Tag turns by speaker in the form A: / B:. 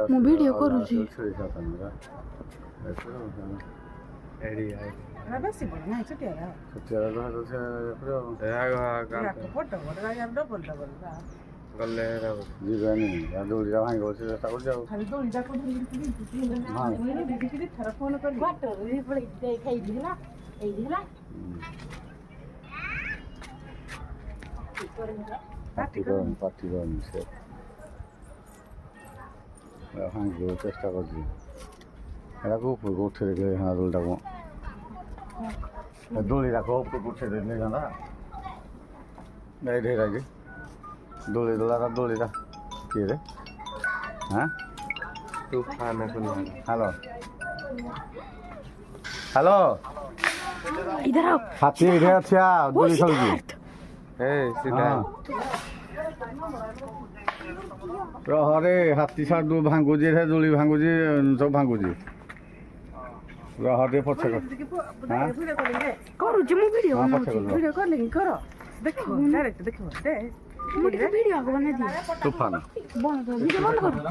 A: ମୁଁ ଭିଡ଼ିଓ କରୁଛି।
B: ଯିବାନି ଦୌଡ଼ିଟା ଭାଙ୍ଗି ବସି ଚେଷ୍ଟା କରୁଛି ଆଉ ପାଟି କରନି ସେ ଭାଙ୍ଗିବାକୁ ଚେଷ୍ଟା କରୁଛି ଏଟାକୁ ଉପରକୁ ଉଠେଇ ଦେଲେ ହଁ ଦୋଳିଟାକୁ ଦୋଳିଟାକୁ ଉପରକୁ ଉଠେଇ ଦେଲେ ନେଇଥାନ୍ତା ଏଇଠି ହେଇକି ଦୋଳିଟା କିଏ ହାଁ ହ୍ୟାଲୋ ହ୍ୟାଲୋ ହାତୀ ଏଇଠି ଅଛି ଦୋଳି ଖେଳୁଛି ରହରେ ହାତୀ ସାର୍ ଭାଙ୍ଗୁଛି ଦୋଳି ଭାଙ୍ଗୁଛି ସବୁ ଭାଙ୍ଗୁଛି ରହ ଟିକେ ପଛେ
A: କରୁଛି ମୁଁ ଭିଡ଼ିଓ
B: ପଛେ
A: ଦେଖିବ ଭିଡ଼ିଓ
B: ତୁଫାନ
A: ବନ୍ଦ ଭିଡ଼ିଓ ବନ୍ଦ କର